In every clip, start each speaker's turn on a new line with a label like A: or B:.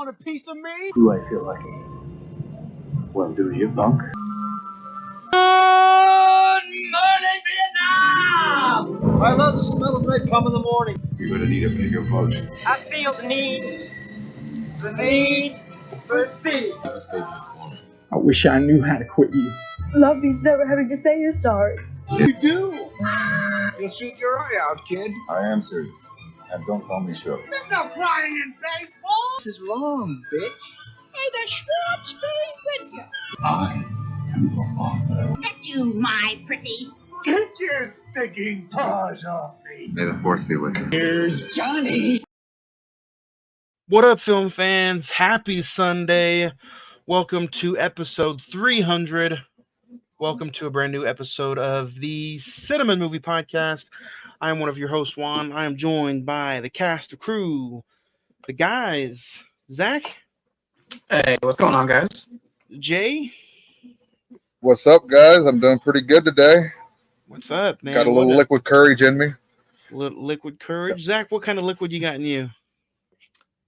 A: want a piece of me?
B: Do I feel lucky? Well, do you, punk?
A: Good morning, Vietnam! I love the smell of napalm in the morning.
B: You're gonna need a bigger boat.
A: I feel the need for speed.
C: I wish I knew how to quit you.
D: Love means never having to say you're sorry.
A: You do. You'll shoot your eye out, kid.
B: I am serious. And don't call me Shirley.
A: There's no crying in baseball. This is wrong, bitch. Hey, the Schwartz be with you.
B: I am your father.
E: Get you, my pretty.
A: Take your stinking paws off me.
B: May the force be with you.
A: Here's Johnny.
F: What up, film fans? Happy Sunday. Welcome to episode 300. Welcome to a brand new episode of the Cine-Men Movie Podcast. I am one of your hosts, Juan. I am joined by the cast, the crew, the guys. Zach?
G: Hey, what's going on, guys?
F: Jay?
H: What's up, guys? I'm doing pretty good today.
F: What's up, man?
H: Got a little liquid courage in me.
F: Little liquid courage. Zach, what kind of liquid you got in you?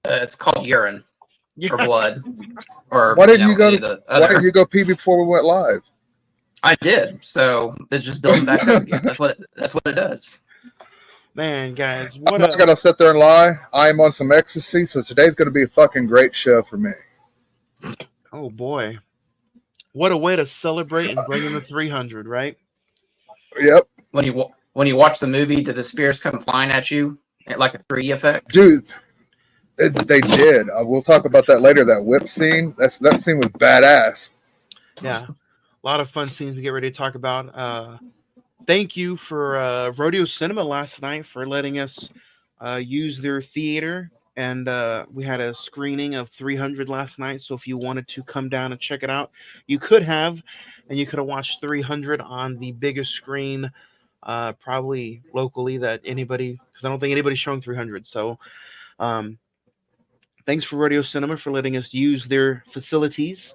G: It's called urine or blood. Or
H: Why didn't you go pee before we went live?
G: I did. So it's just building back up again. That's what it does.
F: Man, guys,
H: I'm not gonna sit there and lie. I am on some ecstasy, so today's gonna be a fucking great show for me.
F: Oh boy, what a way to celebrate and bring in the 300, right?
H: Yep.
G: When you watch the movie, did the spears come flying at you like a 3D effect?
H: Dude, they did. We'll talk about that later. That whip scene. That scene was badass.
F: Yeah, a lot of fun scenes to get ready to talk about. Thank you for Rodeo Cinema last night for letting us use their theater. And we had a screening of 300 last night. So if you wanted to come down and check it out, you could have. And you could have watched 300 on the biggest screen, probably locally that anybody, because I don't think anybody's showing 300. So thanks for Rodeo Cinema for letting us use their facilities.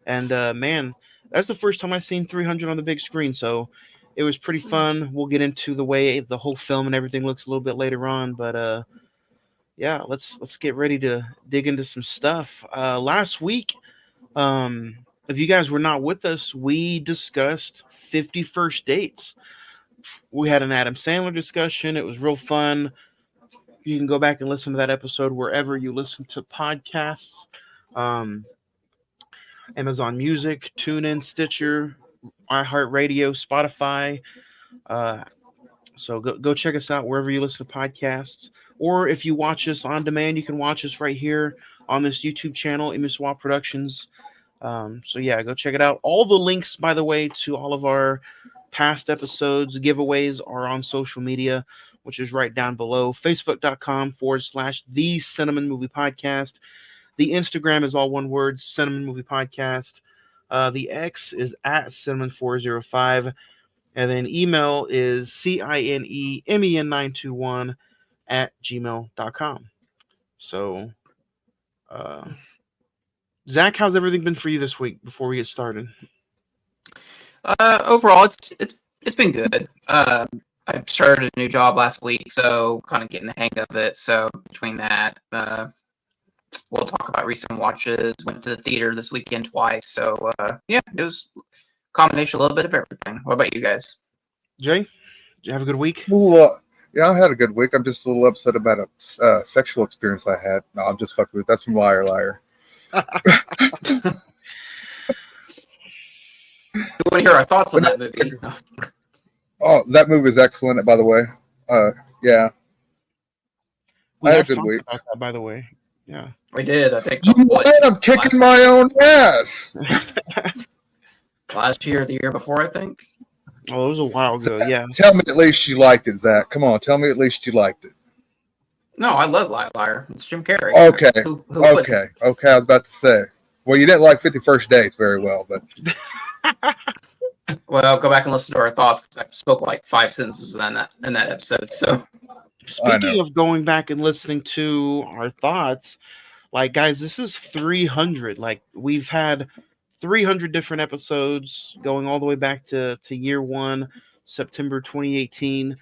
F: And man, that's the first time I've seen 300 on the big screen. So it was pretty fun. We'll get into the way the whole film and everything looks a little bit later on. But yeah, let's get ready to dig into some stuff. Last week, if you guys were not with us, we discussed 50 First Dates. We had an Adam Sandler discussion. It was real fun. You can go back and listen to that episode wherever you listen to podcasts. Amazon Music, TuneIn, Stitcher, iHeartRadio, Spotify. So go check us out wherever you listen to podcasts. Or if you watch us on demand, you can watch us right here on this YouTube channel, Imiswa Productions. So yeah, go check it out. All the links, by the way, to all of our past episodes, giveaways are on social media, which is right down below. Facebook.com/The Cine-Men Movie Podcast. The Instagram is all one word, Cine-Men Movie Podcast. The X is at Cinemen405. And then email is CINEMEN921 at gmail.com. So, Zach, how's everything been for you this week before we get started?
G: Overall, it's been good. I started a new job last week, so kind of getting the hang of it. So between that, we'll talk about recent watches. Went to the theater this weekend twice. So yeah, it was a combination, a little bit of everything. What about you guys?
F: Jay, did you have a good week?
H: Well, yeah, I had a good week. I'm just a little upset about a sexual experience I had. No, I'm just fucking with. That's from Liar Liar.
G: We want to hear our thoughts on that movie.
H: Oh, that movie is excellent, by the way. Yeah.
F: We
H: I
F: have
H: had a good
F: talked
H: week.
F: about that, by the way. Yeah.
G: We did, I think.
H: I'm kicking my own ass.
G: Last year or the year before, I think.
F: Oh, it was a while ago, yeah.
H: Tell me at least you liked it, Zach. Come on, tell me at least you liked it.
G: No, I love Liar Liar. It's Jim Carrey.
H: Okay.
G: Who
H: Okay. I was about to say. Well, you didn't like 50 First Dates very well, but.
G: Well, go back and listen to our thoughts because I spoke like 5 sentences in that episode. So,
F: speaking of going back and listening to our thoughts, like, guys, this is 300. Like, we've had 300 different episodes going all the way back to year one, September 2018.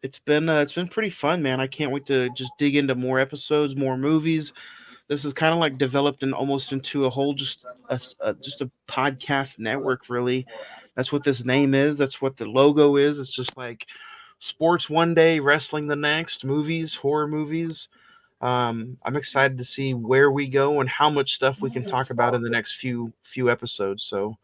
F: It's been pretty fun, man. I can't wait to just dig into more episodes, more movies. This is kind of like developed and almost into a whole just a podcast network, really. That's what this name is. That's what the logo is. It's just like sports one day, wrestling the next, movies, horror movies. I'm excited to see where we go and how much stuff we can talk about in the next few episodes. So,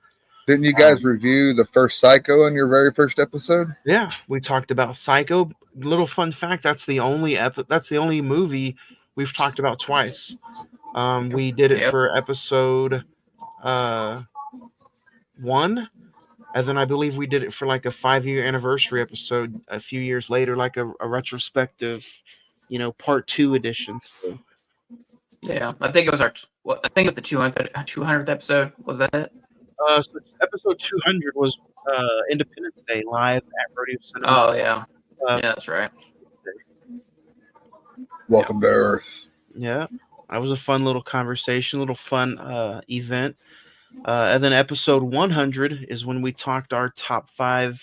H: Didn't you guys
F: um,
H: review the first Psycho in your very first episode?
F: yeah, we talked about Psycho. Little fun fact: that's the only movie we've talked about twice. We did it
G: Yep.
F: for episode uh, one, and then I believe we did it for like a 5 year anniversary episode a few years later, like a retrospective, part two edition. So,
G: Yeah, I think it was I think it was the 200th episode. Was that it?
F: so episode 200 was Independence Day live at Rodeo Cinema.
G: Oh yeah,
F: Uh,
G: yeah, that's right.
H: Welcome to Earth.
F: yeah, that was a fun little conversation, little fun event. And then episode 100 is when we talked our top five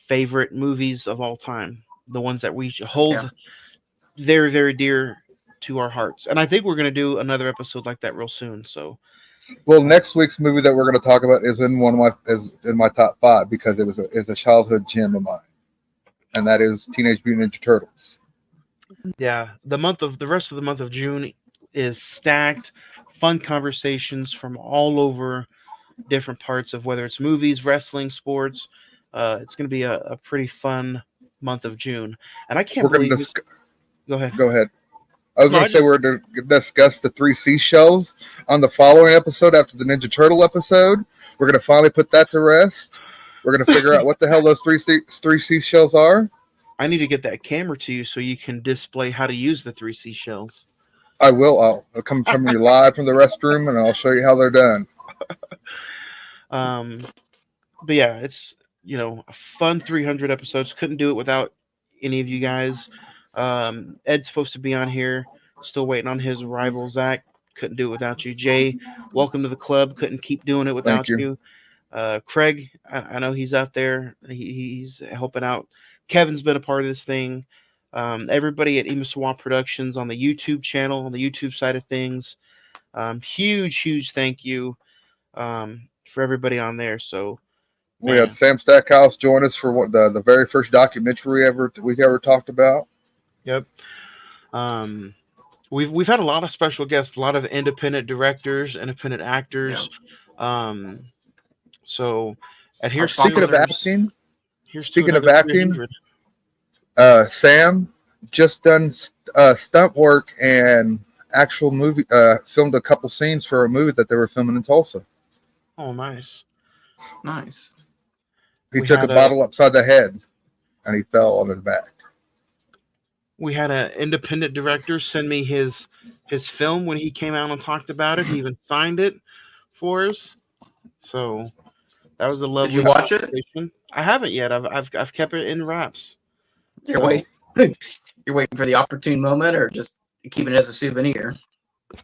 F: favorite movies of all time, the ones that we hold
G: Yeah.
F: very, very dear to our hearts. And I think we're going to do another episode like that real soon. So,
H: Well, next week's movie that we're going to talk about is in in my top five because is a childhood gem of mine, and that is Teenage Mutant Ninja Turtles.
F: yeah, the rest of the month of June is stacked, fun conversations from all over different parts of whether it's movies, wrestling, sports. It's going to be a pretty fun month of June. And I can't
H: We're going to
F: believe this. Go ahead.
H: go ahead. I was
F: No,
H: going
F: I
H: to say we're going to discuss the three seashells on the following episode after the Ninja Turtle episode. We're going to finally put that to rest. We're going to figure out what the hell those three seashells are.
F: I need to get that camera to you so you can display how to use the three seashells.
H: I will. I'll come from you live from the restroom, and I'll show you how they're done.
F: But yeah, it's a fun 300 episodes. Couldn't do it without any of you guys. Ed's supposed to be on here, still waiting on his arrival. Zach, couldn't do it without you. Jay, welcome to the club. Couldn't keep doing it without
H: you.
F: Craig, I know he's out there. He's helping out. Kevin's been a part of this thing. Everybody at Emisawa Productions on the YouTube channel, on the YouTube side of things. Huge thank you for everybody on there. So
H: We had Sam Stackhouse join us for the very first documentary we ever talked about.
F: Yep. We've had a lot of special guests, a lot of independent directors, independent actors.
G: Yeah.
F: So at here
H: Speaking of acting, Sam just done stunt work and actual movie. Filmed a couple scenes for a movie that they were filming in Tulsa.
F: Oh, nice.
G: Nice.
H: He took a bottle upside the head, and he fell on his back.
F: We had an independent director send me his film when he came out and talked about it. He even signed it for us. So that was a lovely.
G: Did you watch it?
F: I haven't yet. I've kept it in wraps.
G: You're waiting. You're waiting for the opportune moment, or just keeping it as a souvenir?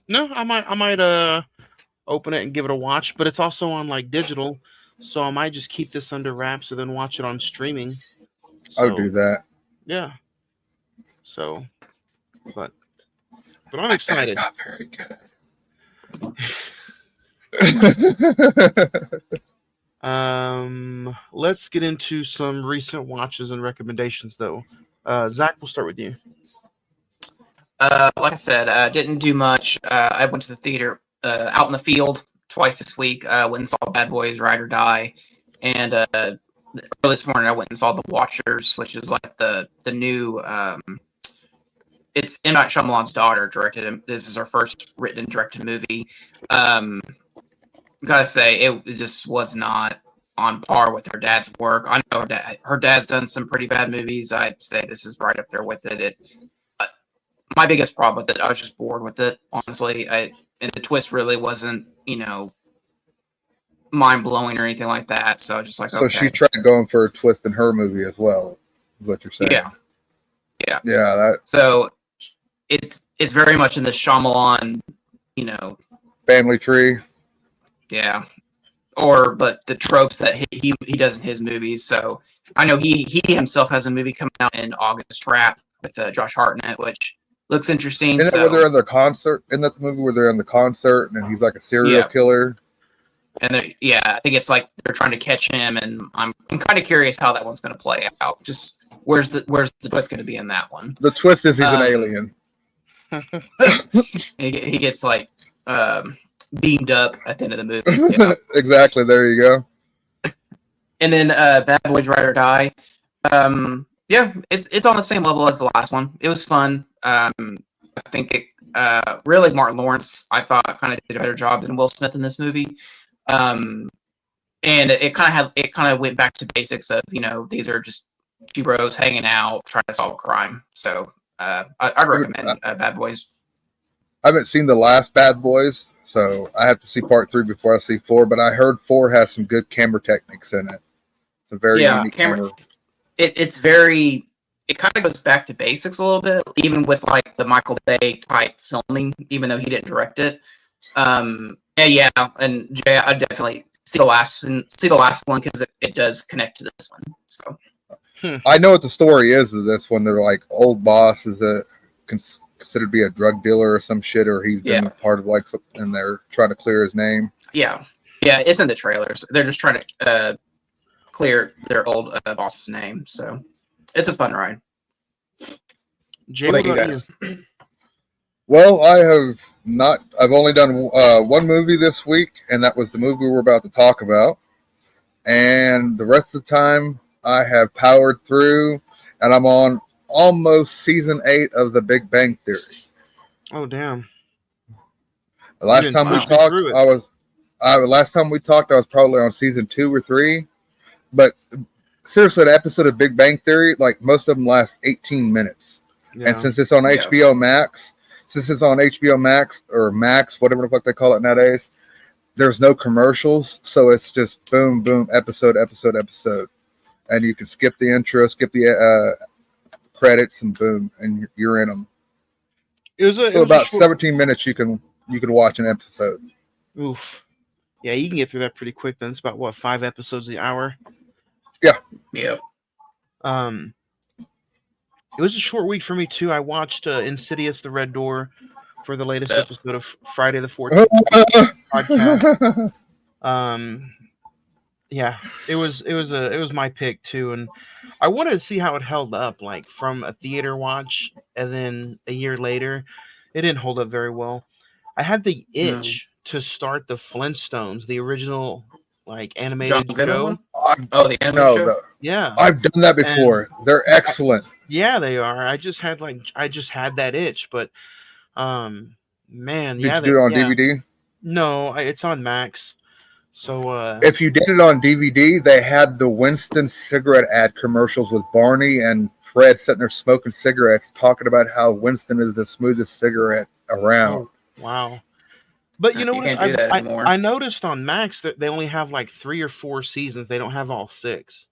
F: No, I might open it and give it a watch, but it's also on like digital, so I might just keep this under wraps and then watch it on streaming.
H: I would do that.
F: Yeah. So, but I'm excited.
H: That's not very good.
F: Let's get into some recent watches and recommendations, though. Zach, we'll start with you.
G: Like I said, didn't do much. I went to the theater out in the field twice this week. Went and saw Bad Boys Ride or Die, and early this morning I went and saw The Watchers, which is like the new. It's M. Night Shyamalan's daughter directed. This is her first written and directed movie. Gotta say, it just was not on par with her dad's work. I know her dad's done some pretty bad movies. I'd say this is right up there with it. My biggest problem with it, I was just bored with it, honestly. And the twist really wasn't, mind-blowing or anything like that. So I was just like,
H: So she tried going for a twist in her movie as well, is what you're saying.
G: Yeah. So it's very much in the Shyamalan,
H: family tree.
G: Yeah. But the tropes that he does in his movies. So I know he himself has a movie coming out in August, Trap, with Josh Hartnett, which looks interesting.
H: Isn't that where they're in the concert? Isn't that the movie where they're in the concert and he's like a serial killer?
G: And I think it's like they're trying to catch him, and I'm kind of curious how that one's going to play out. Just where's the twist going to be in that one?
H: The twist is he's an alien.
G: he gets like beamed up at the end of the movie. Yeah.
H: Exactly. There you go.
G: And then Bad Boys Ride or Die. It's on the same level as the last one. It was fun. I think it really Martin Lawrence, I thought, kind of did a better job than Will Smith in this movie. And it kind of went back to basics of, these are just two bros hanging out trying to solve a crime. So I'd recommend Bad Boys.
H: I haven't seen the last Bad Boys, so I have to see part 3 before I see 4. But I heard 4 has some good camera techniques in it. It's a very unique camera.
G: It's very. It kind of goes back to basics a little bit, even with like the Michael Bay type filming, even though he didn't direct it. And Jay, I definitely see the last one because it does connect to this one. So
H: I know what the story is of this one. They're like old boss is considered to be a drug dealer or some shit, or he's been part of like something, and they're trying to clear his name.
G: Yeah, it's in the trailers. They're just trying to clear their old boss's name. So it's a fun ride.
F: Jay, what about you guys?
H: Well, I have not. I've only done one movie this week, and that was the movie we're about to talk about. And the rest of the time, I have powered through, and I'm on almost season 8 of The Big Bang Theory.
F: Oh, damn!
H: The last time we talked, I was probably on season 2 or 3. But seriously, the episode of Big Bang Theory, like most of them last 18 minutes. Yeah. And since it's on HBO Max, or Max, whatever the fuck they call it nowadays, there's no commercials. So it's just boom, boom, episode. And you can skip the intro, skip the credits, and boom, and you're in them. It was about 17 minutes you can watch an episode.
F: Oof. Yeah, you can get through that pretty quick then. It's about 5 episodes an hour?
H: Yeah.
G: Yep.
F: It was a short week for me too. I watched Insidious: The Red Door for the latest episode of Friday the 14th podcast. Yeah, it was my pick too, and I wanted to see how it held up, like from a theater watch, and then a year later, it didn't hold up very well. I had the itch to start the Flintstones, the original like animated show.
G: The animated show.
F: Yeah,
H: I've done that before. They're excellent.
F: Yeah, they are. I just had that itch, but man,
H: did you do it on DVD?
F: No, it's on Max. So
H: if you did it on DVD, they had the Winston cigarette ad commercials with Barney and Fred sitting there smoking cigarettes, talking about how Winston is the smoothest cigarette around.
F: Oh, wow. But you know what? I noticed on Max that they only have like 3 or 4 seasons. They don't have all 6.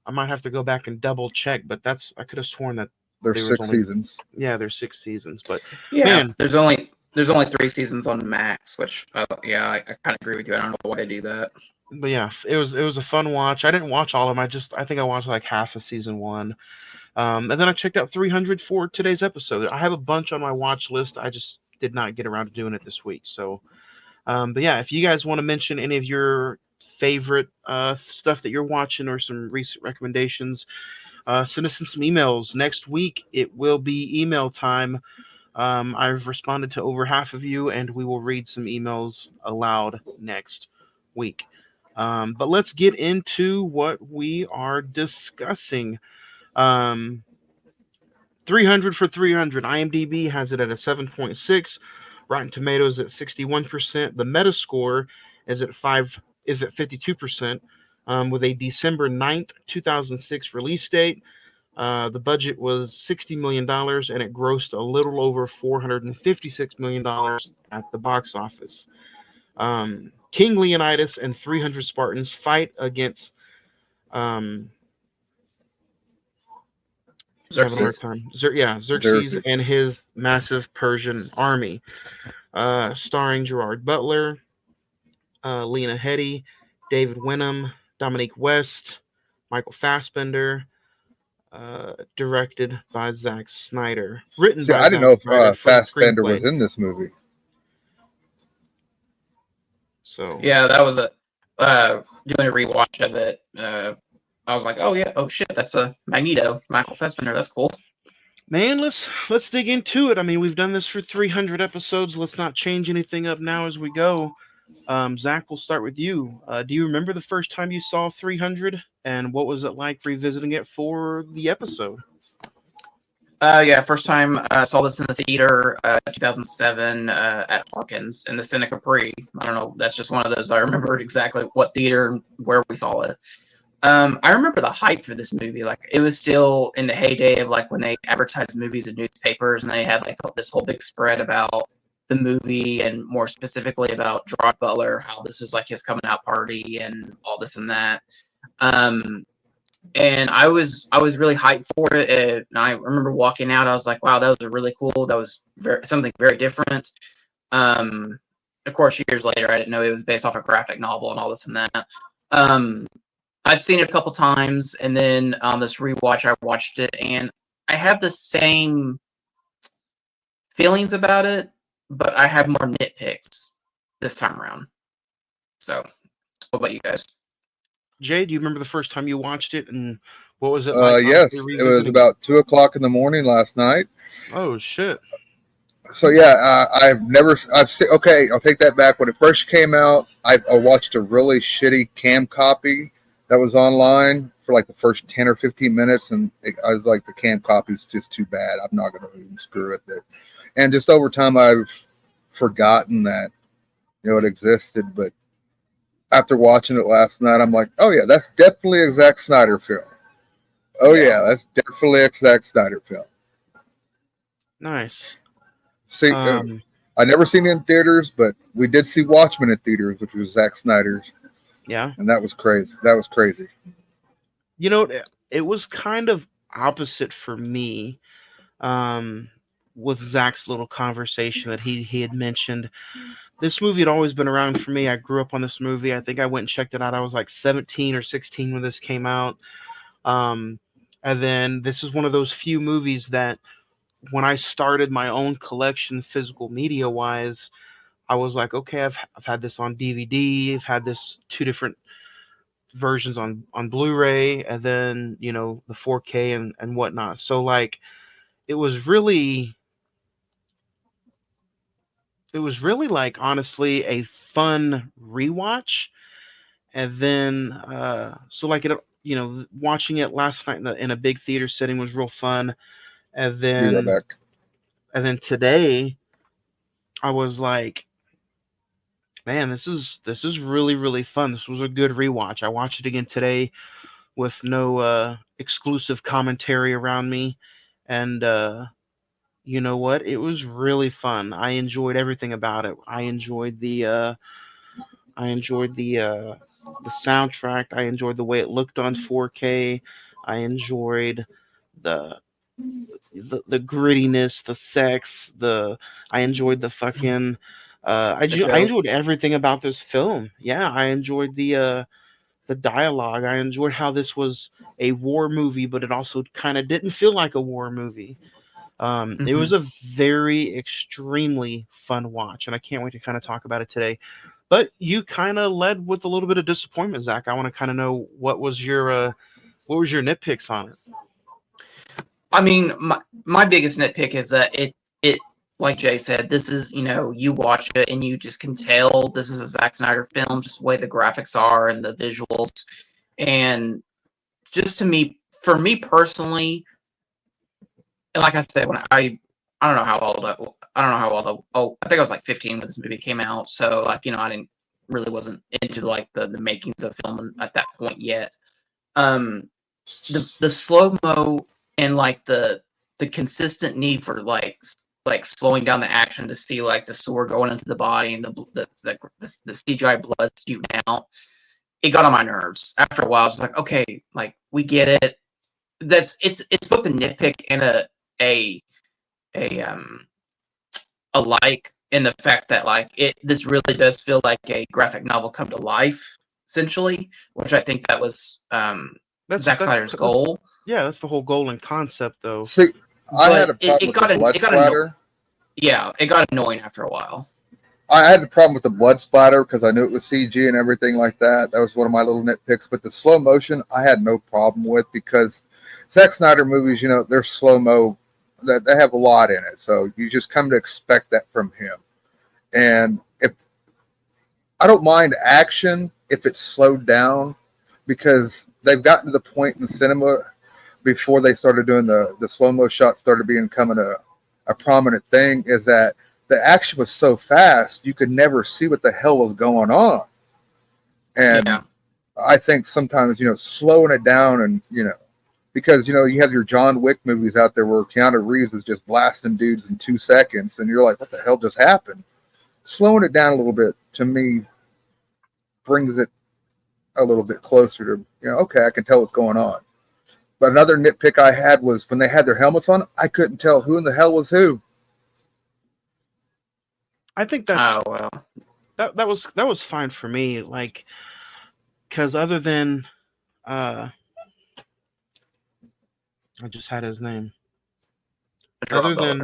F: I might have to go back and double check, but I could have sworn that
H: there's 6 seasons.
F: Yeah, there's 6 seasons, but
G: man, there's only 3 seasons on Max, which I kind of agree with you. I don't know why they do that.
F: But yeah, it was a fun watch. I didn't watch all of them. I think I watched like half of season 1. And then I checked out 300 for today's episode. I have a bunch on my watch list. I just did not get around to doing it this week. So, but yeah, if you guys want to mention any of your favorite stuff that you're watching or some recent recommendations, send us some emails. Next week it will be email time. I've responded to over half of you, and we will read some emails aloud next week. But let's get into what we are discussing. 300 for 300. IMDb has it at a 7.6. Rotten Tomatoes at 61%. The Metascore is at 52%, with a December 9th, 2006 release date. The budget was $60 million, and it grossed a little over $456 million at the box office. King Leonidas and 300 Spartans fight against
G: Xerxes.
F: Xerxes and his massive Persian army. Starring Gerard Butler, Lena Headey, David Wenham, Dominique West, Michael Fassbender, directed by Zack Snyder, written
H: See,
F: by
H: I didn't
F: Zack
H: know
F: Snyder
H: if
F: for the
H: Fassbender
F: screenplay.
H: was in this movie.
F: So
G: Yeah, that was a doing a rewatch of it. I was like, oh yeah, oh shit, that's a Magneto, Michael Fassbender. That's cool.
F: man, let's dig into it. I mean, we've done this for 300 episodes. Let's not change anything up now as we go. Zach, we'll start with you. Do you remember the first time you saw 300, and what was it like revisiting it for the episode?
G: Yeah, first time I saw this in the theater, 2007, at Harkins in the Cine Capri. I don't know, that's just one of those. I remember exactly what theater and where we saw it. I remember the hype for this movie. Like, it was still in the heyday of like when they advertised movies in newspapers, and they had like this whole big spread about the movie, and more specifically about Gerard Butler, how this was like his coming out party and all this and that. And I was really hyped for it. And I remember walking out, I was like, wow, that was really cool. That was something very different. Of course, years later, I didn't know it was based off a graphic novel and all this and that. I'd seen it a couple times, and then on this rewatch, I watched it, and I have the same feelings about it, but I have more nitpicks this time around. So, what about you guys?
F: Jay, do you remember the first time you watched it, and what was it like?
H: Yes,
F: honestly,
H: it was
F: revisiting
H: about 2:00 in the morning last night.
F: Oh shit!
H: So yeah, I've seen. Okay, I'll take that back. When it first came out, I watched a really shitty cam copy that was online for like the first 10 or 15 minutes, and I was like, the cam copy's just too bad. I'm not going to even screw with it. And just over time, I've forgotten that it existed. But after watching it last night, I'm like, oh yeah, that's definitely a Zack Snyder film. Oh yeah, that's definitely a Zack Snyder film.
F: Nice.
H: See, I never seen it in theaters, but we did see Watchmen in theaters, which was Zack Snyder's.
F: Yeah.
H: And that was crazy. That was crazy.
F: You know, it was kind of opposite for me, with Zach's little conversation that he had mentioned. This movie had always been around for me. I grew up on this movie. I think I went and checked it out. I was like 17 or 16 when this came out. And then this is one of those few movies that when I started my own collection, physical media wise, I was like, okay, I've had this on DVD. I've had this 2 different versions on Blu-ray, and then the 4K and whatnot. So like, it was really like, honestly, a fun rewatch. And then so like, watching it last night in a big theater setting was real fun. And
H: Be right
F: then
H: back.
F: today I was like, man, this is really, really fun. This was a good rewatch. I watched it again today with no exclusive commentary around me, and you know what? It was really fun. I enjoyed everything about it. I enjoyed the soundtrack. I enjoyed the way it looked on 4K. I enjoyed the the grittiness, the sex, I enjoyed the fucking I enjoyed everything about this film. Yeah, I enjoyed the dialogue. I enjoyed how this was a war movie, but it also kind of didn't feel like a war movie. It was a very extremely fun watch, and I can't wait to kind of talk about it today. But you kind of led with a little bit of disappointment, Zach. I want to kind of know what was your nitpicks on it.
G: I mean, my biggest nitpick is that it like Jay said, this is, you watch it and you just can tell this is a Zack Snyder film, just the way the graphics are and the visuals. And just for me personally, and like I said, when I don't know how old I think I was like 15 when this movie came out. So like, I wasn't into like the makings of film at that point yet. The slow-mo and like the consistent need for like slowing down the action to see like the sword going into the body and the CGI blood spewing out, it got on my nerves. After a while, I was like, okay, like we get it. It's both a nitpick and a like, in the fact that like this really does feel like a graphic novel come to life, essentially, which I think that was Zack Snyder's goal.
F: Yeah, that's the whole goal and concept, though.
H: See, I had a problem
G: it
H: with the blood splatter.
G: It got annoying after a while.
H: I had a problem with the blood splatter because I knew it was CG and everything like that. That was one of my little nitpicks. But the slow motion, I had no problem with because Zack Snyder movies, they're slow mo. They have a lot in it, so you just come to expect that from him. And if I don't mind action if it's slowed down, because they've gotten to the point in cinema before they started doing the slow-mo shots started becoming a prominent thing, is that the action was so fast you could never see what the hell was going on. And I think sometimes, slowing it down and, because, you have your John Wick movies out there where Keanu Reeves is just blasting dudes in 2 seconds and you're like, what the hell just happened? Slowing it down a little bit, to me, brings it a little bit closer to, okay, I can tell what's going on. But another nitpick I had was when they had their helmets on, I couldn't tell who in the hell was who.
F: I think that's that was fine for me, like, because other than I just had his name. Other than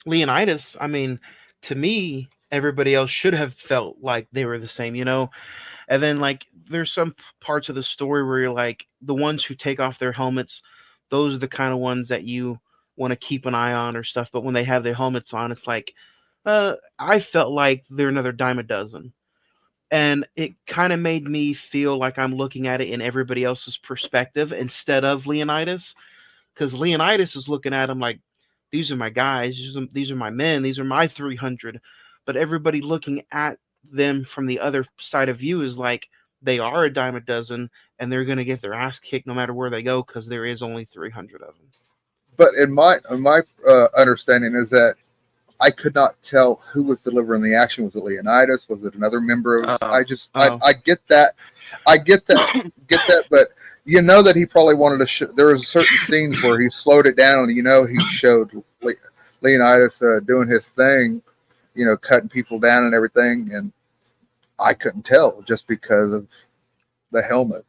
F: Leonidas, I mean, to me, everybody else should have felt like they were the same, And then, like, there's some parts of the story where you're like, the ones who take off their helmets, those are the kind of ones that you want to keep an eye on or stuff. But when they have their helmets on, it's like, I felt like they're another dime a dozen. And it kind of made me feel like I'm looking at it in everybody else's perspective instead of Leonidas. Because Leonidas is looking at him like, these are my guys, these are my men, these are my 300. But everybody looking at them from the other side of view is like, they are a dime a dozen, and they're going to get their ass kicked no matter where they go because there is only 300 of them.
H: But in my understanding is that I could not tell who was delivering the action. Was it Leonidas? Was it another member of? I get that. I get that. But that he probably wanted to. There was certain scenes where he slowed it down. He showed Leonidas doing his thing, cutting people down and everything, and I couldn't tell just because of the helmet.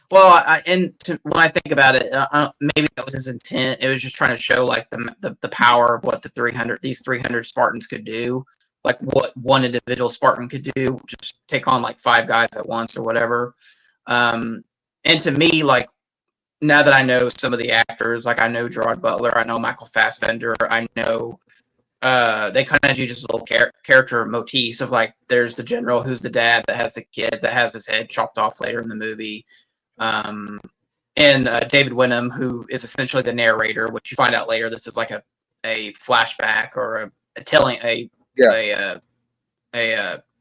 G: Well, when I think about it, maybe that was his intent. It was just trying to show like the power of what these 300 Spartans could do, like what one individual Spartan could do, just take on like 5 guys at once or whatever. And to me, like, now that I know some of the actors, like I know Gerard Butler, I know Michael Fassbender, I know they kind of do just little character motifs of like, there's the general who's the dad that has the kid that has his head chopped off later in the movie. And David Wenham, who is essentially the narrator, which you find out later, this is like a flashback or a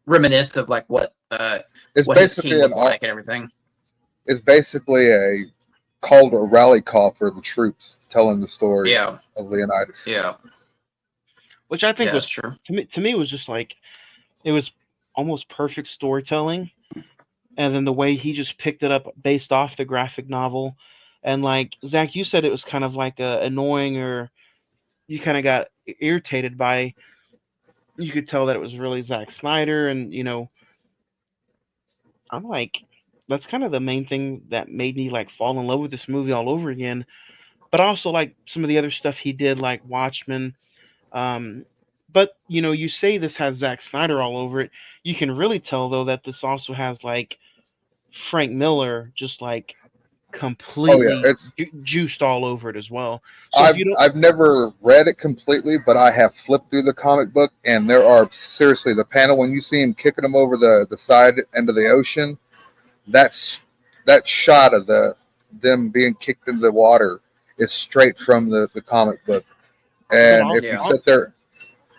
G: reminiscence of like what
H: it's
G: what his team was like and everything.
H: It's basically a rally call for the troops telling the story of Leonidas.
G: Yeah.
F: Which I think was true. To me, it was just like, it was almost perfect storytelling. And then the way he just picked it up based off the graphic novel. And like, Zach, you said it was kind of like annoying, or you kind of got irritated by, you could tell that it was really Zack Snyder. And, I'm like, that's kind of the main thing that made me like fall in love with this movie all over again. But also like some of the other stuff he did, like Watchmen. But, you say this has Zack Snyder all over it. You can really tell, though, that this also has, like, Frank Miller just, like, completely juiced all over it as well. So
H: I've never read it completely, but I have flipped through the comic book, and there are, seriously, the panel when you see him kicking them over the side end of the ocean, that shot of them being kicked into the water is straight from the comic book. And if you sit there,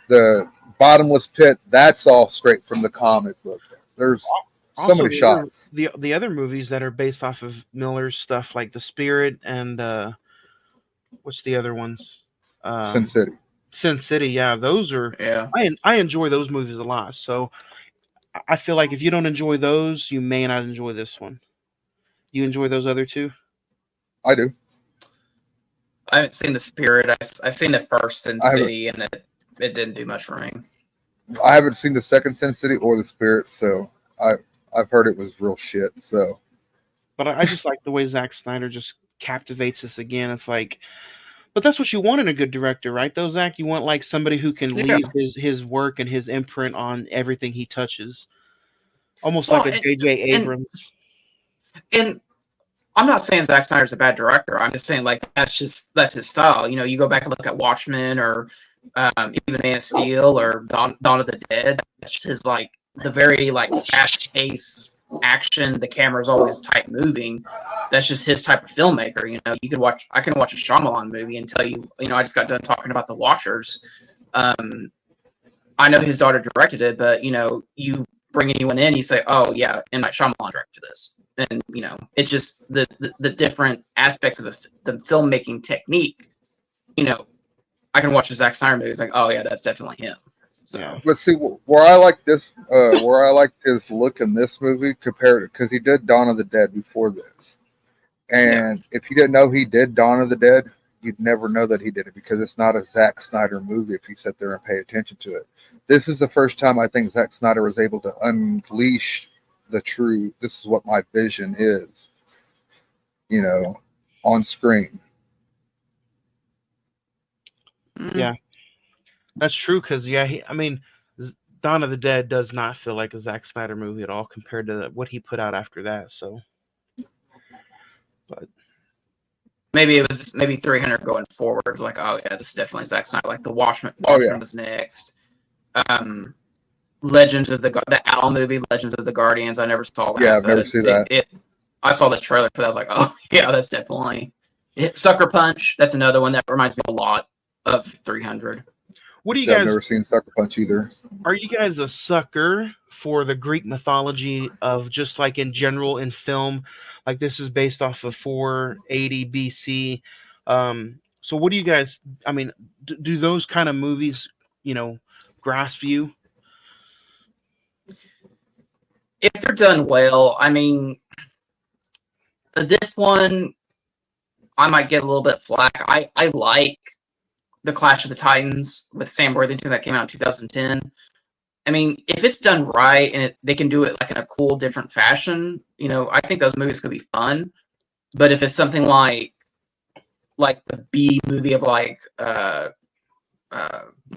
H: the bottomless pit, that's all straight from the comic book. There's so many shots.
F: The other movies that are based off of Miller's stuff, like The Spirit and what's the other ones?
H: Sin City.
F: Sin City, yeah. Those are...
G: Yeah.
F: I enjoy those movies a lot. So I feel like if you don't enjoy those, you may not enjoy this one. You enjoy those other two?
H: I do.
G: I haven't seen The Spirit. I've seen the first Sin City, and it didn't do much for me.
H: I haven't seen the second Sin City or the Spirit, so I've heard it was real shit. So,
F: But I just like the way Zack Snyder just captivates us again. It's like, but that's what you want in a good director, right? Though, Zach, you want like somebody who can
G: Yeah.
F: leave his work and his imprint on everything he touches, almost
G: Well,
F: like a J.J. Abrams.
G: and I'm not saying Zack Snyder's a bad director. I'm just saying like that's his style. You know, you go back and look at Watchmen or even Man of Steel or Dawn of the Dead. That's just his like the very like fast paced action. The camera's always tight moving. That's just his type of filmmaker. You know, I can watch a Shyamalan movie and tell you. You know, I just got done talking about The Watchers. I know his daughter directed it, but you know, you bring anyone in, you say, "Oh yeah, M. Night Shyamalan directed this," and you know, it's just the different aspects of the filmmaking technique. You know, I can watch a Zack Snyder movie. It's like, oh yeah, that's definitely him. So,
F: Yeah.
H: but see where I like this, where I like his look in this movie compared because he did Dawn of the Dead before this, and if you didn't know he did Dawn of the Dead, you'd never know that he did it because it's not a Zack Snyder movie if you sit there and pay attention to it. This is the first time I think Zack Snyder was able to unleash the true, this is what my vision is, you know, on screen.
F: Yeah, that's true. Because I mean, Dawn of the Dead does not feel like a Zack Snyder movie at all compared to what he put out after that. So, but
G: maybe it was 300 going forward. It was like, oh yeah, this is definitely Zack Snyder. Like the Watchmen was next. Legends of the Owl movie, Legends of the Guardians. I never saw that.
H: Yeah, I've never seen that.
G: I saw the trailer for that. I was like, oh yeah, that's definitely it. Sucker Punch. That's another one that reminds me a lot of 300.
F: What do you guys?
H: I've never seen Sucker Punch either.
F: Are you guys a sucker for the Greek mythology of just like in general in film? Like this is based off of 480 BC. So what do you guys? I mean, do those kind of movies, grasp you?
G: If they're done well, I mean, this one I might get a little bit flack. I like the Clash of the Titans with Sam Worthington that came out in 2010. I mean, if it's done right and they can do it like in a cool, different fashion, I think those movies could be fun. But if it's something like the B movie of like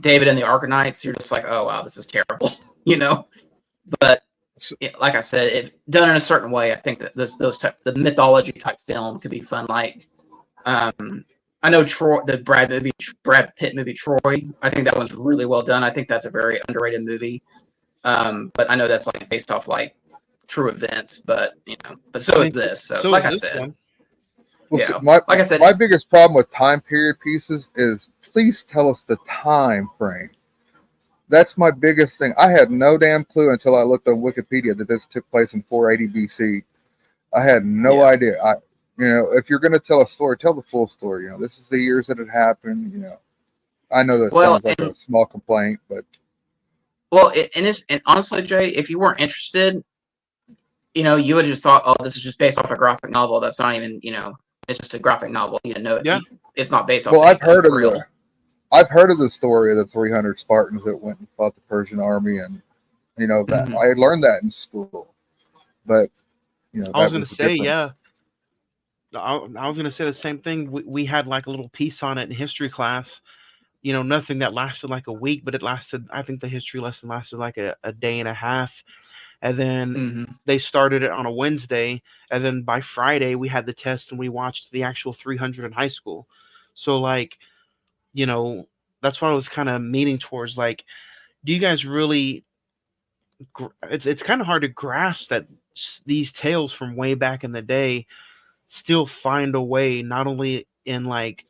G: David and the Argonauts, you're just like, oh wow, this is terrible, But like I said, if done in a certain way, I think that the mythology type film could be fun. Like, I know Troy, the Brad Pitt movie Troy. I think that one's really well done. I think that's a very underrated movie. But I know that's like based off like true events. But so is this. So like I said,
H: well, yeah. Like I said, my biggest problem with time period pieces is please tell us the time frame. That's my biggest thing. I had no damn clue until I looked on Wikipedia that this took place in 480 BC. I had no idea. If you're going to tell a story, tell the full story. This is the years that it happened. I know that sounds like a small complaint, but
G: and honestly, Jay, if you weren't interested, you would have just thought, oh, this is just based off a graphic novel. That's not even, it's just a graphic novel. You know, it's not based off.
H: Well, I've heard of the story of the 300 Spartans that went and fought the Persian army, and that I had learned that in school. But
F: I was going to say, I was going to say the same thing. We had like a little piece on it in history class. Nothing that lasted like a week, but it lasted. I think the history lesson lasted like a day and a half, and then they started it on a Wednesday, and then by Friday we had the test and we watched the actual 300 in high school. So like. That's what I was kind of meaning towards. Like, do you guys really? It's kind of hard to grasp that these tales from way back in the day still find a way, not only in like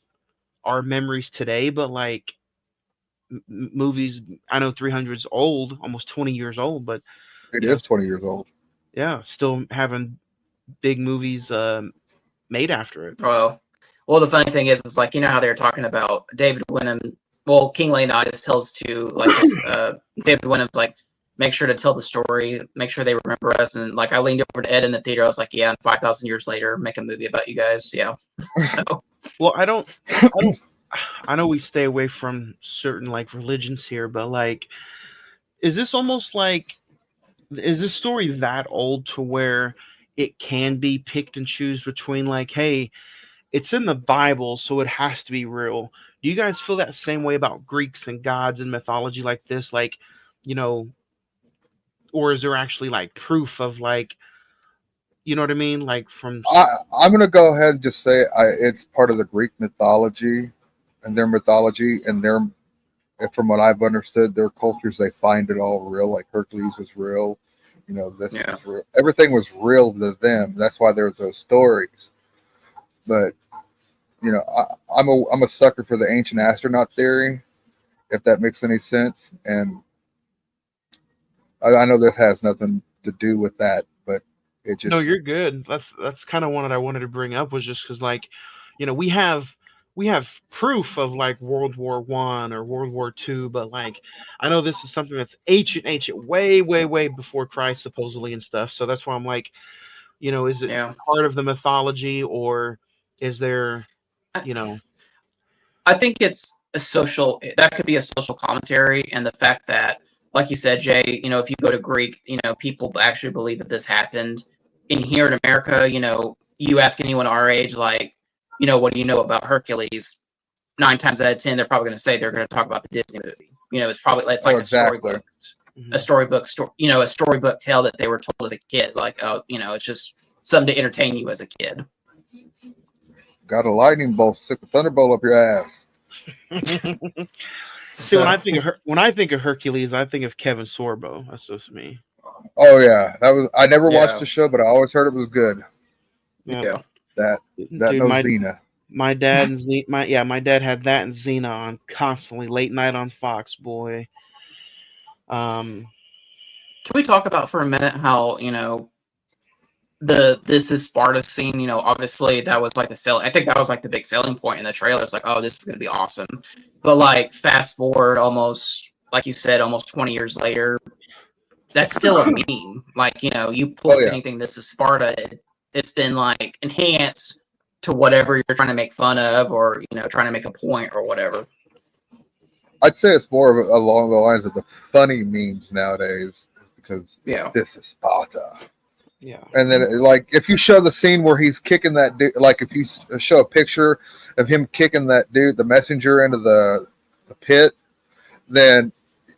F: our memories today, but like movies. I know 300's old, almost 20 years old, but
H: it is 20 years old.
F: Yeah, still having big movies made after it.
G: Well, the funny thing is like, how they were talking about David Wenham. Well, King Leonidas tells to like this, David Wenham's like, make sure to tell the story, make sure they remember us. And like, I leaned over to Ed in the theater. I was like, yeah, and 5,000 years later, make a movie about you guys. Yeah. So.
F: Well, I know we stay away from certain like religions here, but like, is this almost like, is this story that old to where it can be picked and choose between like, hey, it's in the Bible, so it has to be real. Do you guys feel that same way about Greeks and gods and mythology like this? Like, you know, or is there actually like proof of like, you know what I mean? Like from
H: I'm going to go ahead and just say it's part of the Greek mythology, and from what I've understood, their cultures, they find it all real. Like Hercules was real. This is real. Everything was real to them. That's why there's those stories. But I'm a sucker for the ancient astronaut theory, if that makes any sense. And I know this has nothing to do with that, but it just
F: no, you're good. That's kind of one that I wanted to bring up was just because like, we have proof of like World War I or World War II, but like I know this is something that's ancient, way, way, way before Christ supposedly and stuff. So that's why I'm like, is it part of the mythology or is there, you know?
G: I think it's that could be a social commentary, and the fact that, like you said, Jay, if you go to Greek, people actually believe that this happened. In here in America, you ask anyone our age, like, what do you know about Hercules? 9 times out of 10, they're probably going to say they're going to talk about the Disney movie. It's probably like
H: exactly.
G: a storybook tale that they were told as a kid. Like, it's just something to entertain you as a kid.
H: Got a lightning bolt, stick a thunderbolt up your ass.
F: See, when I think of Hercules, I think of Kevin Sorbo. That's just me.
H: Oh yeah, I never watched the show, but I always heard it was good.
F: Yeah.
H: That
F: Dude,
H: Xena.
F: My dad and my dad had that and Xena on constantly late night on Fox, boy.
G: Can we talk about for a minute how This Is Sparta scene? Obviously that was like I think that was like the big selling point in the trailer. It's like, oh, this is gonna be awesome. But like fast forward almost, like you said, almost 20 years later, that's still a meme. Like, you pull up anything This Is Sparta, it's been like enhanced to whatever you're trying to make fun of, or trying to make a point or whatever.
H: I'd say it's more of along the lines of the funny memes nowadays, because This Is Sparta.
F: Yeah.
H: And then, like, if you show the scene where he's kicking that dude, like if you show a picture of him kicking that dude, the messenger, into the pit, then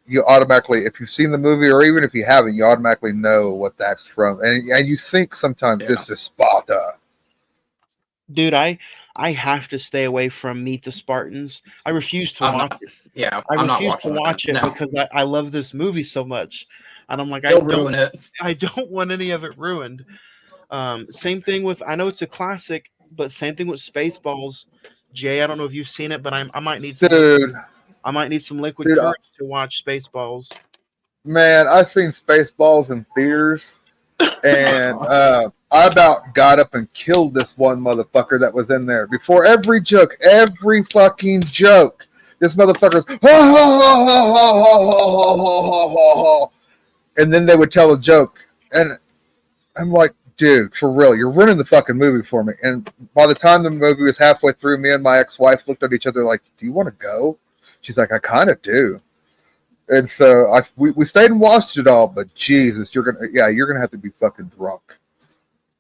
H: you automatically, if you've seen the movie or even if you haven't, you automatically know what that's from. And you think sometimes This Is Sparta.
F: Dude, I have to stay away from Meet the Spartans. I refuse to watch it.
G: Yeah,
F: I refuse to watch it because I love this movie so much. And I'm like,
G: ruin it.
F: I don't want any of it ruined. Same thing with, I know it's a classic, but same thing with Spaceballs. Jay, I don't know if you've seen it, but I might need some. I might need some liquid courage to watch Spaceballs.
H: Man, I seen Spaceballs in theaters, and I about got up and killed this one motherfucker that was in there. Before every fucking joke, this motherfucker's and then they would tell a joke, and I'm like, dude, for real, you're ruining the fucking movie for me. And by the time the movie was halfway through, me and my ex-wife looked at each other like, do you want to go? She's like, I kind of do. And so we stayed and watched it all, but Jesus, you're gonna have to be fucking drunk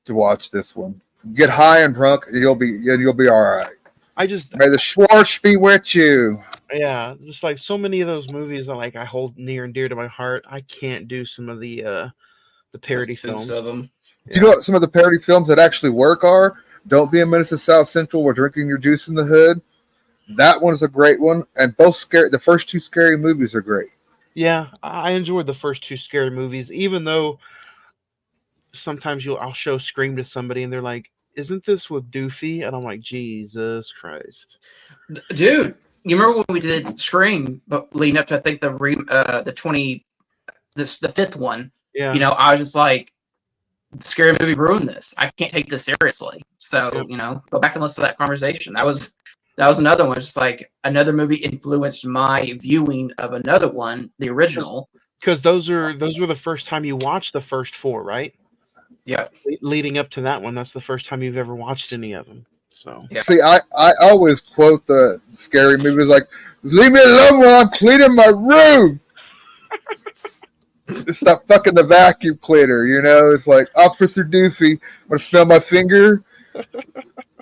H: to watch this one. Get high and drunk, and you'll be all right. May the Schwartz be with you.
F: Yeah, just like so many of those movies that like I hold near and dear to my heart. I can't do some of the parody films
G: of them.
H: Do you know what some of the parody films that actually work are? Don't Be a Menace to South Central. We're Drinking Your Juice in the Hood. That one is a great one, and the first 2 scary movies are great.
F: Yeah, I enjoyed the first 2 scary movies, even though sometimes I'll show Scream to somebody and they're like, isn't this with Doofy? And I'm like, Jesus Christ.
G: Dude, you remember when we did Scream, but leading up to, I think, the 5th one?
F: Yeah.
G: I was just like, the scary movie ruined this. I can't take this seriously. So, go back and listen to that conversation. That was another one. It's just like another movie influenced my viewing of another one, the original.
F: Because those were the first time you watched the first 4, right?
G: Yeah.
F: Leading up to that one, that's the first time you've ever watched any of them. So
G: yeah.
H: See, I always quote the scary movies like, "Leave me alone while I'm cleaning my room." Stop fucking the vacuum cleaner, you know? It's like, Officer Doofy, want to smell my finger?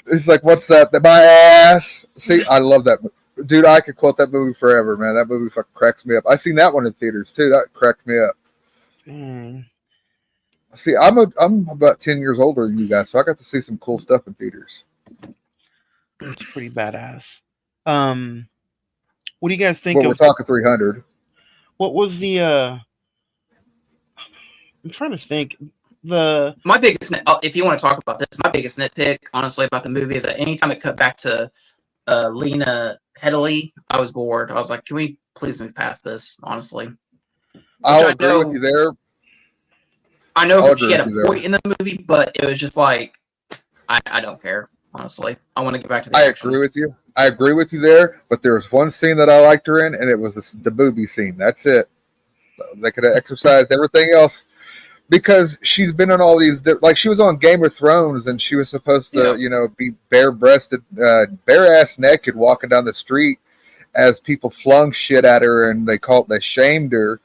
H: It's like, what's that? My ass? See, I love that. Dude, I could quote that movie forever, man. That movie fucking cracks me up. I seen that one in theaters, too. That cracked me up. See, I'm about 10 years older than you guys, so I got to see some cool stuff in theaters.
F: It's pretty badass. What do you guys think
H: But
F: of?
H: we're talking 300.
F: What was the? I'm trying to think.
G: My biggest, if you want to talk about this, my biggest nitpick, honestly, about the movie is that anytime it cut back to Lena Headley, I was bored. I was like, can we please move past this? Honestly,
H: I'll agree with you there.
G: I know she had a point in the movie, but it was just like, I don't care. Honestly, I want to get back to the action.
H: Agree with you. I agree with you there, but there was one scene that I liked her in, and it was the booby scene. That's it. They could have exercised everything else because she's been on all these. Like she was on Game of Thrones, and she was supposed to, be bare-breasted, bare-ass naked, walking down the street as people flung shit at her, and they shamed her,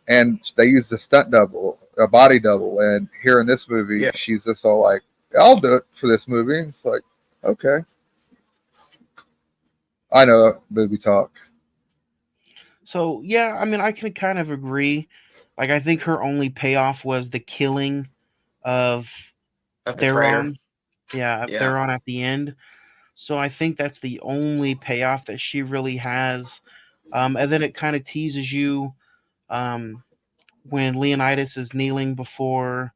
H: and they used a stunt double, a body double. And here in this movie, she's just all like, "I'll do it for this movie." It's like, okay. I know, movie talk.
F: So, yeah, I mean, I can kind of agree. Like, I think her only payoff was the killing of Theron. Theron at the end. So I think that's the only payoff that she really has. And then it kind of teases you when Leonidas is kneeling before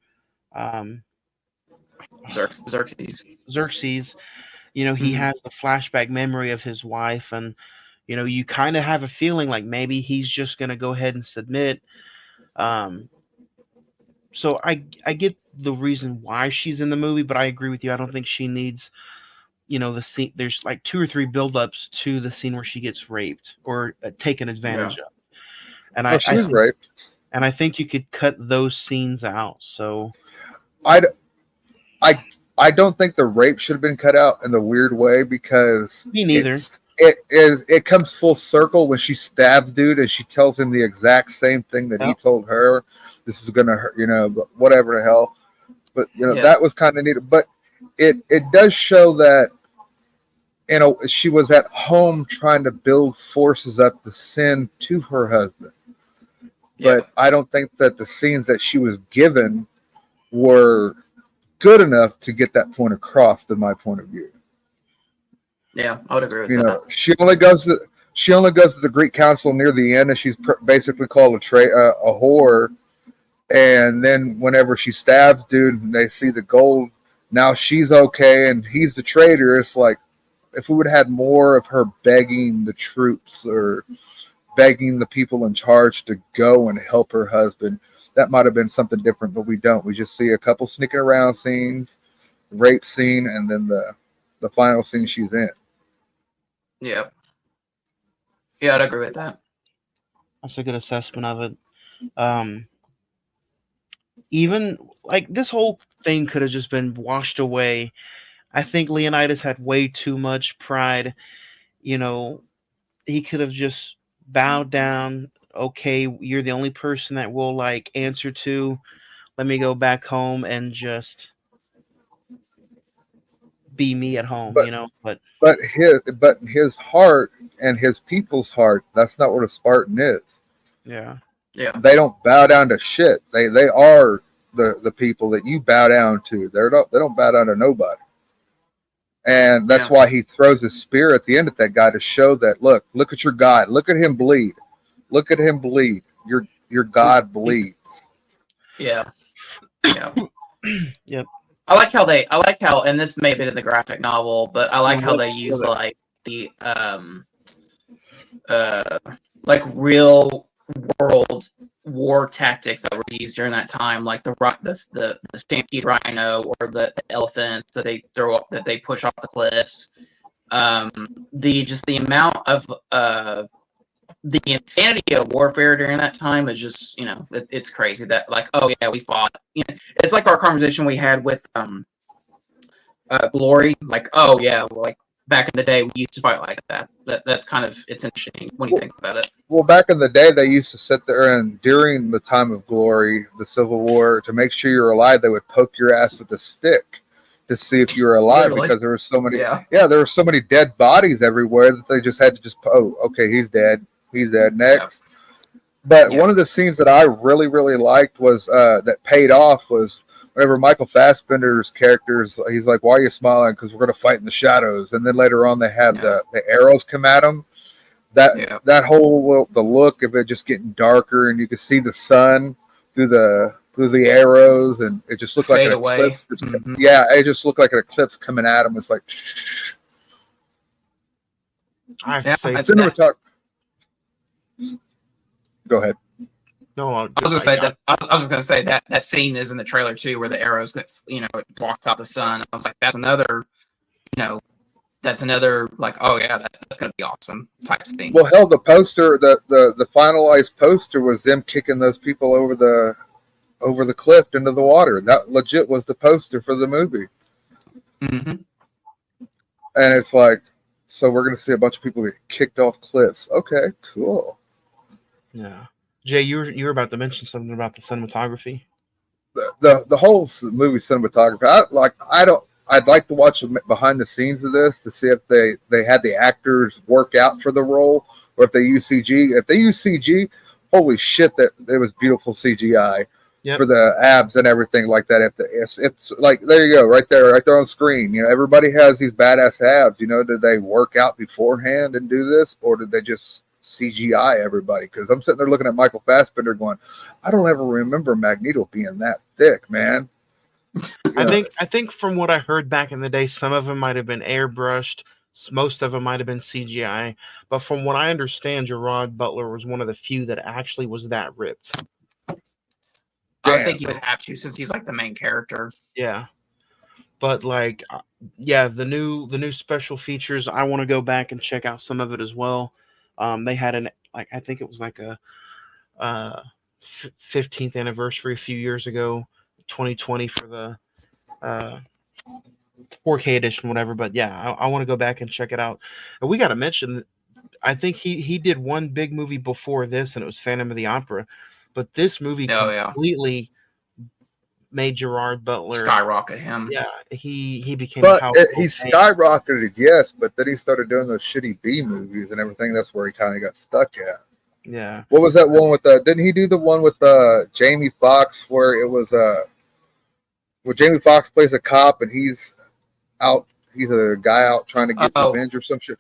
G: Xerxes.
F: He has the flashback memory of his wife, and you kind of have a feeling like maybe he's just going to go ahead and submit. So I get the reason why she's in the movie, but I agree with you. I don't think she needs, the scene. There's like 2 or 3 buildups to the scene where she gets raped or taken advantage of. And
H: she was raped.
F: And I think you could cut those scenes out. So
H: I don't think the rape should have been cut out in the weird way because
F: me neither.
H: It comes full circle when she stabs dude and she tells him the exact same thing that he told her. This is gonna hurt, but whatever the hell. But that was kind of neat. But it does show that she was at home trying to build forces up to send to her husband. But I don't think that the scenes that she was given were good enough to get that point across, in my point of view.
G: Yeah, I would agree with that.
H: She only goes to the Greek council near the end, and she's basically called a whore. And then whenever she stabs dude, and they see the gold, now she's okay, and he's the traitor. It's like if we would have had more of her begging the troops or begging the people in charge to go and help her husband, that might have been something different, but we don't. We just see a couple sneaking around scenes, rape scene, and then the final scene she's in.
G: Yeah. Yeah, I'd agree with that.
F: That's a good assessment of it. Even like this whole thing could have just been washed away. I think Leonidas had way too much pride. He could have just bowed down. Okay, you're the only person that will answer to. Let me go back home and just be me at home, But
H: his heart and his people's heart, that's not what a Spartan is.
F: Yeah.
G: Yeah.
H: They don't bow down to shit. They are the people that you bow down to. They don't bow down to nobody. And that's why he throws his spear at the end of that guy to show that look at your God. Look at him bleed. Look at him bleed. Your God bleeds.
G: Yeah. Yeah.
F: Yep.
G: I like how, and this may have been in the graphic novel, but I like how they use the real world war tactics that were used during that time, like the stampede rhino or the elephants that they push off the cliffs. The amount of the insanity of warfare during that time is just, it's crazy that we fought. It's like our conversation we had with Glory. back in the day we used to fight like that. That's kind of it's interesting when you think about it.
H: Well, back in the day, they used to sit there and during the time of glory, the Civil War, to make sure you're alive, they would poke your ass with a stick to see if you were alive because there were so many. Yeah, there were so many dead bodies everywhere that they just had to okay, he's dead. He's dead. Next. Yep. But one of the scenes that I really, really liked was that paid off was whenever Michael Fassbender's characters, he's like, "Why are you smiling? Because we're going to fight in the shadows." And then later on, they have the arrows come at him. That whole the look of it just getting darker, and you can see the sun through the arrows, and it just looked like an eclipse. Mm-hmm. Yeah, it just looked like an eclipse coming at him. It's like, cinematography. Go ahead.
G: No, I was going to say that scene is in the trailer too, where the arrows, it blocks out the sun. I was like, that's another, like, oh yeah, that's going to be awesome type scene.
H: Well, hell, the poster, the finalized poster was them kicking those people over the cliff into the water. That legit was the poster for the movie.
G: Mm-hmm.
H: And it's like, so we're going to see a bunch of people get kicked off cliffs. Okay, cool.
F: Yeah. Jay, you were about to mention something about the cinematography.
H: The whole movie cinematography. I'd like to watch behind the scenes of this to see if they had the actors work out for the role or if they use CG. If they use CG, holy shit, that it was beautiful CGI for the abs and everything like that. It's like, there you go, right there on screen. Everybody has these badass abs. Did they work out beforehand and do this, or did they just CGI everybody? Because I'm sitting there looking at Michael Fassbender going, I don't ever remember Magneto being that thick, man.
F: I think from what I heard back in the day, some of them might have been airbrushed, most of them might have been CGI, but from what I understand, Gerard Butler was one of the few that actually was that ripped.
G: I think you would have to, since he's like the main character.
F: Yeah. But like, the new special features, I want to go back and check out some of it as well. They had I think it was like a 15th anniversary a few years ago, 2020 for the 4K edition, whatever. But yeah, I want to go back and check it out. And we got to mention, I think he did one big movie before this, and it was Phantom of the Opera. But this movie completely made Gerard Butler
G: skyrocket him.
F: Yeah, he became.
H: But he skyrocketed, yes. But then he started doing those shitty B movies and everything. That's where he kind of got stuck at.
F: Yeah.
H: What was that one with didn't he do the one with Jamie Foxx where it was where Jamie Foxx plays a cop and he's a guy out trying to get revenge or some shit?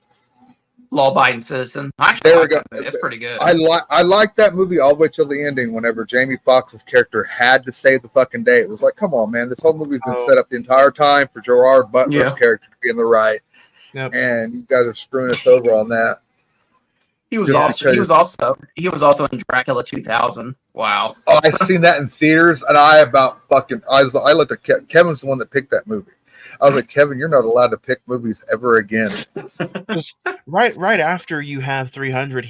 G: Law-abiding citizen. Actually, there we go. It's pretty good.
H: I like that movie all the way till the ending. Whenever Jamie Foxx's character had to save the fucking day, it was like, come on, man! This whole movie's been set up the entire time for Gerard Butler's character to be in the right, and you guys are screwing us over on that.
G: He was also in Dracula 2000. Wow.
H: Oh, I seen that in theaters, and I looked at Kevin's the one that picked that movie. I was like, Kevin, you're not allowed to pick movies ever again.
F: right after you have 300,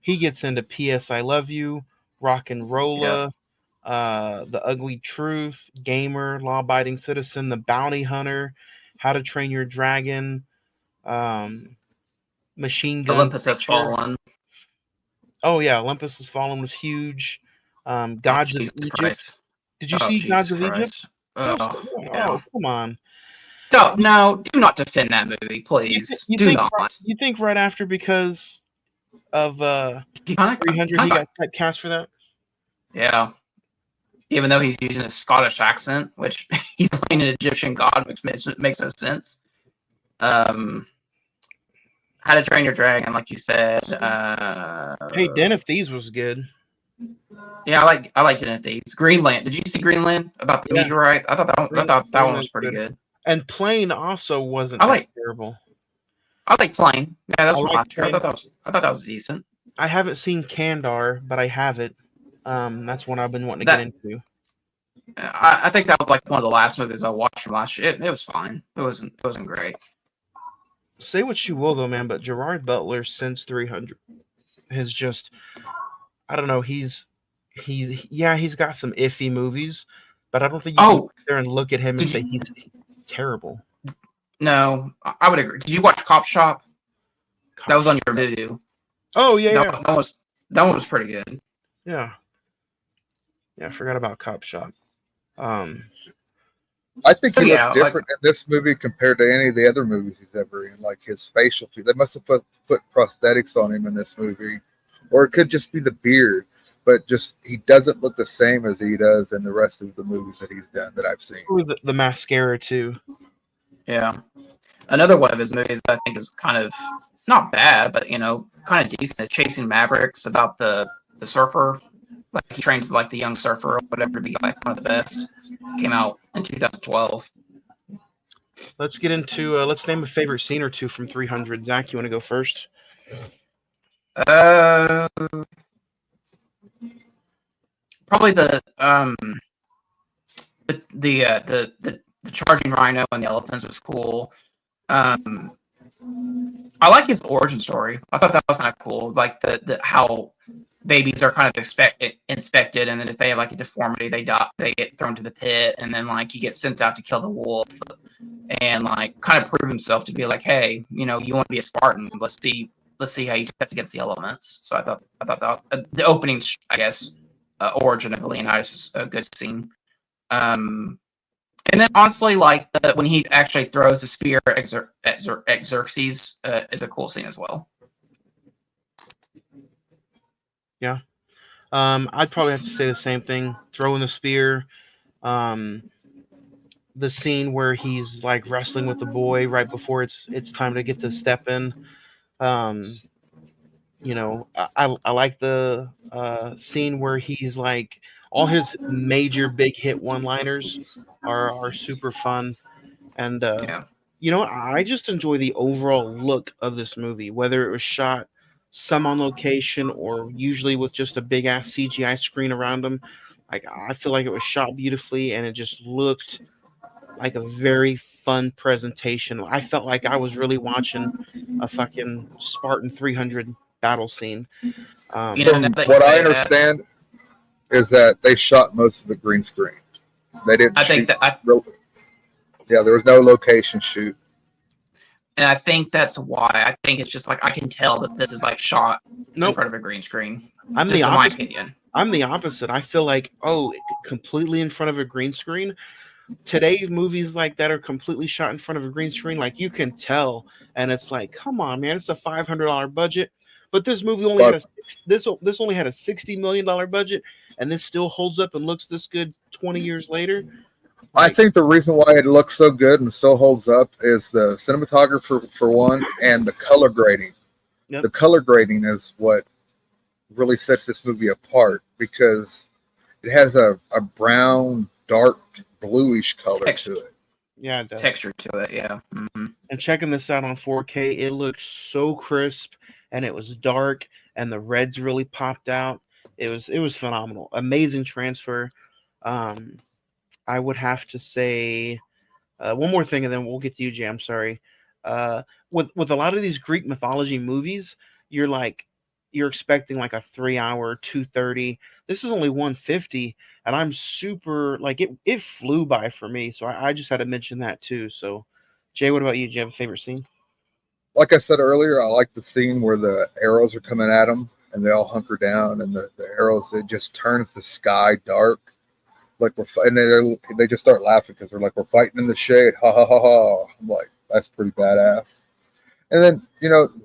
F: he gets into P.S. I Love You, Rock and Rolla, The Ugly Truth, Gamer, Law Abiding Citizen, The Bounty Hunter, How to Train Your Dragon, Machine Gun.
G: Olympus Has Fallen.
F: Oh yeah, Olympus Has Fallen was huge. Gods of Egypt.
G: Christ.
F: Did you see Gods of Egypt?
G: Oh,
F: come on.
G: Do not defend that movie, please. Do not.
F: You think right after because of 300 he got cast for that?
G: Yeah. Even though he's using a Scottish accent, which he's playing an Egyptian god, which makes no sense. How to Train Your Dragon, like you said.
F: Hey, Den of Thieves was good.
G: Yeah, I like Den of Thieves. Greenland. Did you see Greenland about the meteorite? I thought that one was pretty good.
F: And Plane also wasn't terrible.
G: I like Plane. Yeah, that's what I thought that was decent.
F: I haven't seen Kandar, but I have it. That's one I've been wanting to get into.
G: I think that was like one of the last movies I watched from last year. It was fine. It wasn't great.
F: Say what you will though, man, but Gerard Butler since 300 has just, I don't know, he's got some iffy movies, but I don't think you can sit there and look at him and say he's terrible.
G: No, I would agree. Did you watch Cop Shop? That was on your Vudu.
F: Oh yeah,
G: That one was pretty good.
F: yeah. I forgot about Cop Shop.
H: I think
G: So
H: he looks
G: yeah,
H: different in this movie compared to any of the other movies he's ever in. Like his facial features, they must have put prosthetics on him in this movie, or it could just be the beard. But just he doesn't look the same as he does in the rest of the movies that he's done that I've seen.
F: Or the mascara too.
G: Yeah. Another one of his movies that I think is kind of not bad, but kind of decent is Chasing Mavericks, about the surfer. Like he trains like the young surfer or whatever to be like one of the best. Came out in 2012.
F: Let's get into let's name a favorite scene or two from 300. Zach, you want to go first?
G: Probably the charging rhino and the elephants was cool. I like his origin story. I thought that was kind of cool. Like the how babies are kind of inspected, and then if they have like a deformity, they get thrown to the pit, and then like he gets sent out to kill the wolf, and like kind of prove himself to be like, hey, you want to be a Spartan? Let's see how you test against the elements. So I thought that the opening, I guess, origin of Leonidas is a good scene. And then honestly, like when he actually throws the spear at Xerxes is a cool scene as well.
F: Yeah. I'd probably have to say the same thing. Throwing the spear. The scene where he's like wrestling with the boy right before it's time to get the step in. I like the scene where he's like all his major big hit one-liners are super fun, and I just enjoy the overall look of this movie, whether it was shot some on location or usually with just a big ass CGI screen around them. Like I feel like it was shot beautifully, and it just looked like a very fun presentation. I felt like I was really watching a fucking Spartan 300 battle scene.
H: From what I understand is that they shot most of the green screen. They didn't. Yeah, there was no location shoot.
G: And I think that's why. I think it's just like I can tell that this is like shot in front of a green screen.
F: In
G: my opinion.
F: I'm the opposite. I feel like completely in front of a green screen. Today's movies like that are completely shot in front of a green screen. Like you can tell, and it's like, come on, man, it's a $500 budget. But this movie only had this only had a $60 million budget, and this still holds up and looks this good 20 years later.
H: I think the reason why it looks so good and still holds up is the cinematographer for one, and the color grading. Yep. The color grading is what really sets this movie apart because it has a brown, dark, bluish color to it.
F: Yeah, it does.
G: Texture to it, yeah. Mm-hmm.
F: And checking this out on 4K, it looked so crisp, and it was dark, and the reds really popped out. It was phenomenal. Amazing transfer. I would have to say one more thing, and then we'll get to you, Jay. I'm sorry. With a lot of these Greek mythology movies, you're expecting like a 3 hour, 230. This is only 150, and I'm super it flew by for me. So I just had to mention that too. So, Jay, what about you? Do you have a favorite scene?
H: Like I said earlier, I like the scene where the arrows are coming at them, and they all hunker down, and the arrows, it just turns the sky dark. Like and they just start laughing because they're like, we're fighting in the shade, ha ha ha ha. I'm like, that's pretty badass. And then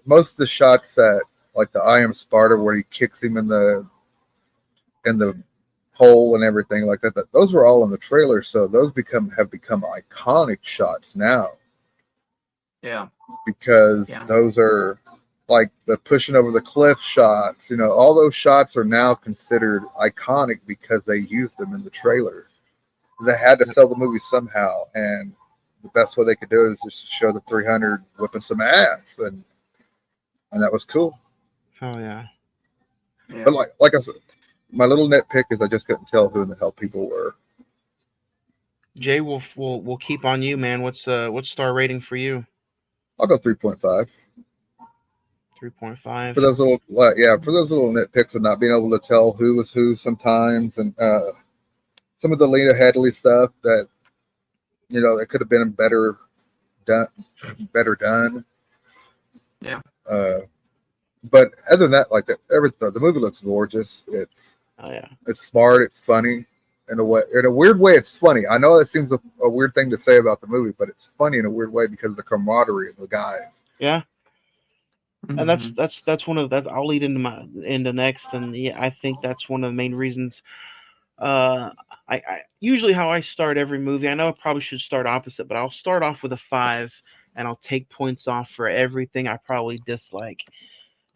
H: most of the shots that like the I Am Sparta where he kicks him in the hole and everything like that, those were all in the trailer, so those have become iconic shots now.
G: Yeah,
H: because those are like the pushing over the cliff shots. All those shots are now considered iconic because they used them in the trailer. They had to sell the movie somehow, and the best way they could do it is just to show the 300 whipping some ass, and that was cool.
F: Oh yeah.
H: But like I said, my little nitpick is I just couldn't tell who in the hell people were.
F: Jay, we'll keep on you, man. What's star rating for you?
H: I'll go 3.5.
F: 3.5.
H: For those little nitpicks of not being able to tell who was who sometimes, and some of the Lena Headey stuff that it could have been better better done.
G: Yeah.
H: But other than that, like the movie looks gorgeous. It's smart. It's funny. In a weird way, it's funny. I know that seems a weird thing to say about the movie, but it's funny in a weird way because of the camaraderie of the guys.
F: Yeah. And that's one of that. I'll lead into next, and yeah, I think that's one of the main reasons. I usually how I start every movie. I know I probably should start opposite, but I'll start off with a 5, and I'll take points off for everything I probably dislike.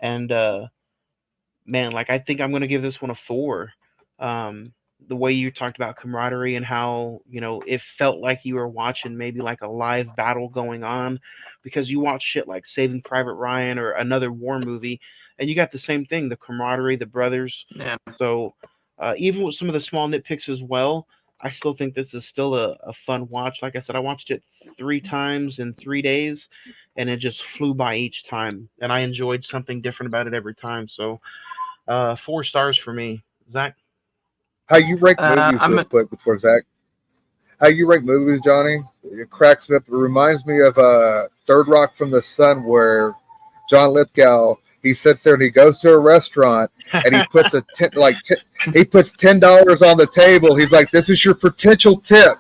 F: And man, like I think I'm gonna give this one a 4. The way you talked about camaraderie and how it felt like you were watching maybe like a live battle going on, because you watch shit like Saving Private Ryan or another war movie, and you got the same thing, the camaraderie, the brothers.
G: Yeah.
F: So even with some of the small nitpicks as well, I still think this is still a fun watch. Like I said, I watched it 3 times in 3 days, and it just flew by each time, and I enjoyed something different about it every time. So 4 stars for me. Zach?
H: How you rank movies real quick before Zach? How you rank movies, Johnny? It cracks me up. It reminds me of Third Rock from the Sun, where John Lithgow, he sits there and he goes to a restaurant and he puts he puts $10 on the table. He's like, "This is your potential tip."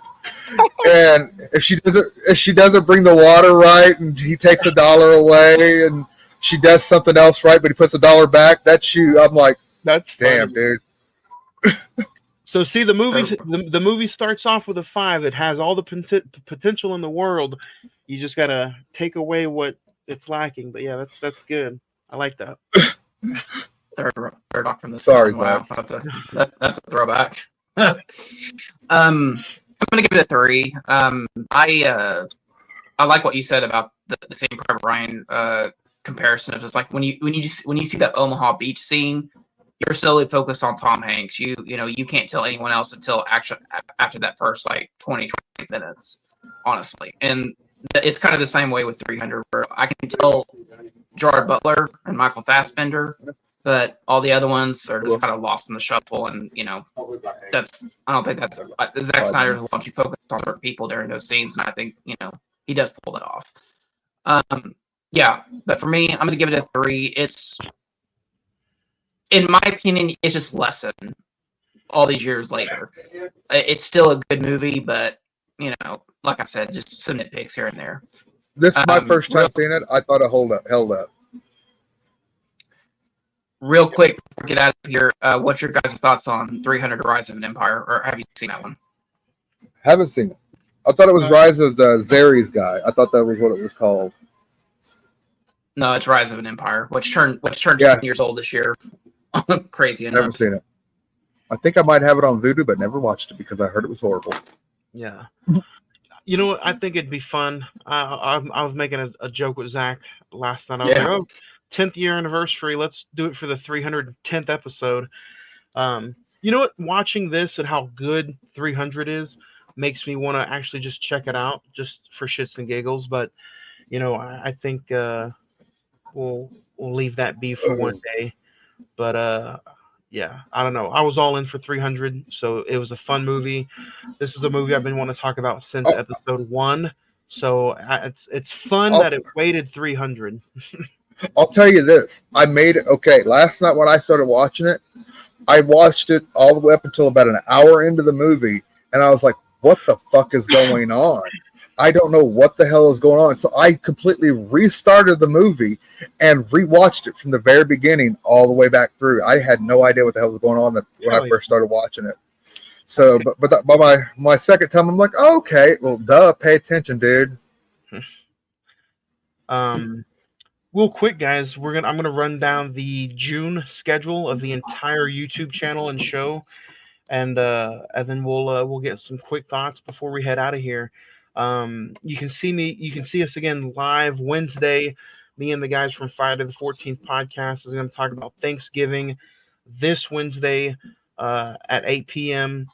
H: And if she doesn't bring the water right, and he takes $1 away, and she does something else right, but he puts $1 back. That's you. I'm like,
F: that's
H: damn,
F: funny.
H: Dude.
F: So see, the movie starts off with a 5. It has all the potential in the world. You just gotta take away what it's lacking. But yeah, that's good. I like that.
G: Third Rock from the Sun. Wow, that's a throwback. I'm gonna give it a 3. I like what you said about the Saving Private Ryan comparison of just like when you see that Omaha Beach scene, you're solely focused on Tom Hanks. You can't tell anyone else until after that first like 20 minutes, honestly. And it's kind of the same way with 300, where I can tell Gerard Butler and Michael Fassbender, but all the other ones are just kind of lost in the shuffle. And I don't think that's Zack Snyder's wants you focus on certain people during those scenes, and I think he does pull that off. Yeah, but for me, I'm gonna give it a 3. It's, in my opinion, it's just lessened all these years later. It's still a good movie, but like I said, just some nitpicks here and there.
H: This is my first time seeing it. I thought it held up.
G: Real quick, before we get out of here, what's your guys' thoughts on 300: Rise of an Empire, or have you seen that one?
H: Haven't seen it. I thought it was Rise of the Zares guy. I thought that was what it was called.
G: No, it's Rise of an Empire, which turned 10 years old this year. Crazy enough.
H: Never seen it. I think I might have it on Vudu, but never watched it because I heard it was horrible.
F: Yeah. You know what? I think it'd be fun. I was making a joke with Zach last night. I was like, 10th year anniversary. Let's do it for the 310th episode. You know what? Watching this and how good 300 is makes me want to actually just check it out just for shits and giggles. But, I think we'll leave that be for one day. But yeah, I don't know. I was all in for 300, so it was a fun movie. This is a movie I've been wanting to talk about since episode 1. So it's fun that it waited 300.
H: I'll tell you this. I made it okay. Last night when I started watching it, I watched it all the way up until about an hour into the movie, and I was like, what the fuck is going on? I don't know what the hell is going on. So I completely restarted the movie and rewatched it from the very beginning all the way back through. I had no idea what the hell was going on when I first started watching it. So, but by my second time, I'm like, oh, okay, well, duh, pay attention, dude.
F: Real quick, guys, I'm gonna run down the June schedule of the entire YouTube channel and show, and then we'll get some quick thoughts before we head out of here. You can see us again live Wednesday. Me and the guys from Friday the 14th podcast is going to talk about Thanksgiving this Wednesday at 8 p.m.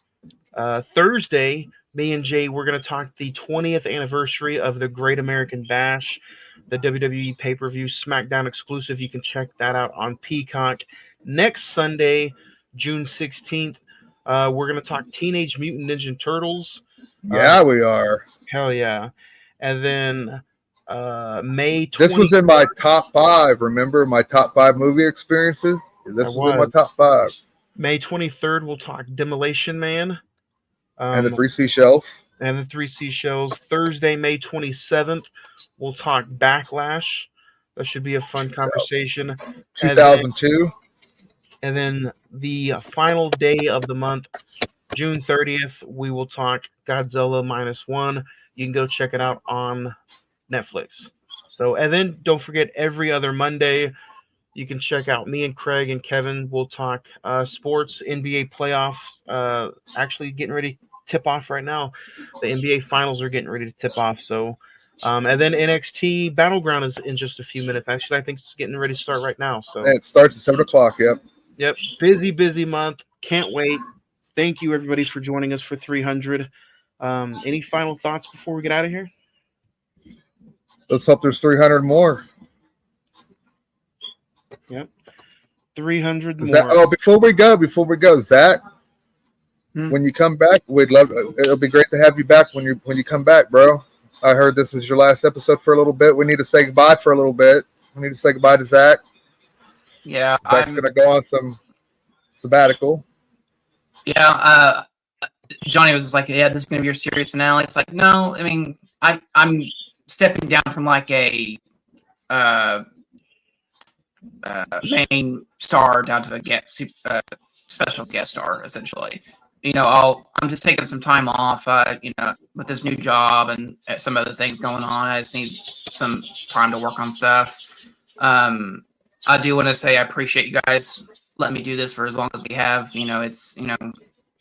F: Thursday, me and Jay, we're going to talk the 20th anniversary of the Great American Bash, the WWE pay-per-view SmackDown exclusive. You can check that out on Peacock. Next Sunday, June 16th, we're going to talk Teenage Mutant Ninja Turtles.
H: Yeah, we are.
F: Hell yeah. And then May 20th.
H: This was in my top 5. Remember my top 5 movie experiences? This was in my top 5.
F: May 23rd, we'll talk Demolition Man.
H: And the Three Seashells.
F: Thursday, May 27th, we'll talk Backlash. That should be a fun conversation.
H: 2002.
F: And then the final day of the month, June 30th, we will talk Godzilla -1. You can go check it out on Netflix. So, and then don't forget, every other Monday, you can check out me and Craig and Kevin. We'll talk sports, NBA playoffs. Actually, getting ready to tip off right now. The NBA finals are getting ready to tip off. So, and then NXT Battleground is in just a few minutes. Actually, I think it's getting ready to start right now. So
H: it starts at 7:00. Yep.
F: Yep. Busy month. Can't wait. Thank you, everybody, for joining us for 300. Any final thoughts before we get out of here?
H: Let's hope there's 300 more.
F: Yep. 300 more.
H: Oh, before we go, Zach, when you come back, it'll be great to have you back when you come back, bro. I heard this is your last episode for a little bit. We need to say goodbye for a little bit. We need to say goodbye to Zach.
G: Yeah.
H: Zach's going to go on some sabbatical.
G: Yeah. Johnny was just like, yeah, this is going to be your series finale. It's like, no, I mean, I'm stepping down from like a main star down to a special guest star, essentially. I'm just taking some time off, with this new job and some other things going on. I just need some time to work on stuff. I do want to say I appreciate you guys letting me do this for as long as we have.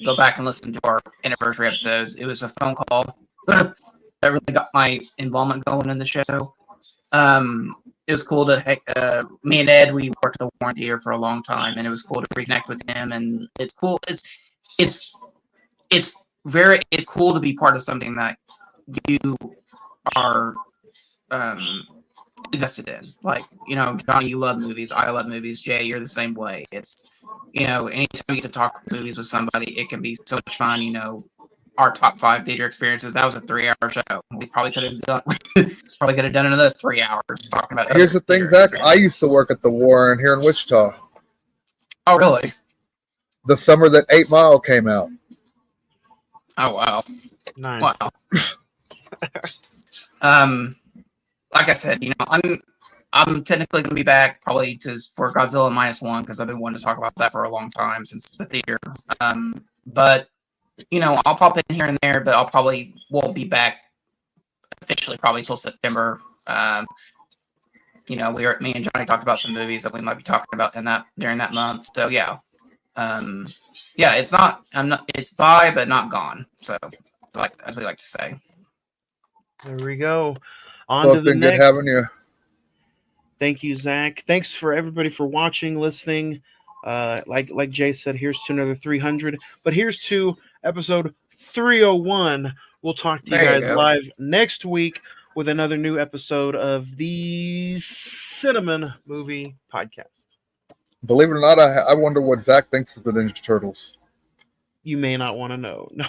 G: Go back and listen to our anniversary episodes. It was a phone call that really got my involvement going in the show. It was cool to me and Ed. We worked at the Warren Theater for a long time, and it was cool to reconnect with him. And it's cool. It's cool to be part of something that you are invested in. Like, Johnny, you love movies. I love movies. Jay, you're the same way. It's, anytime you get to talk movies with somebody, it can be so much fun. Our top 5 theater experiences, that was a 3-hour show. We probably could have done another 3 hours talking about.
H: Here's the thing, Zach. I used to work at the Warren here in Wichita.
G: Oh, really?
H: The summer that 8 Mile came out.
G: Oh, wow.
F: Nice.
G: Wow. Like I said, I'm technically going to be back probably for Godzilla -1 because I've been wanting to talk about that for a long time since the theater. But I'll pop in here and there, but I'll probably won't be back officially probably till September. Me and Johnny talked about some movies that we might be talking about during that month. So yeah. It's bye, but not gone. So as we like to say.
F: There we go.
H: It's been good having you.
F: Thank you, Zach. Thanks for everybody for watching, listening. Like Jay said, here's to another 300. But here's to episode 301. We'll talk to you guys live next week with another new episode of the Cine-Men Movie Podcast.
H: Believe it or not, I wonder what Zach thinks of the Ninja Turtles.
F: You may not want to know. No.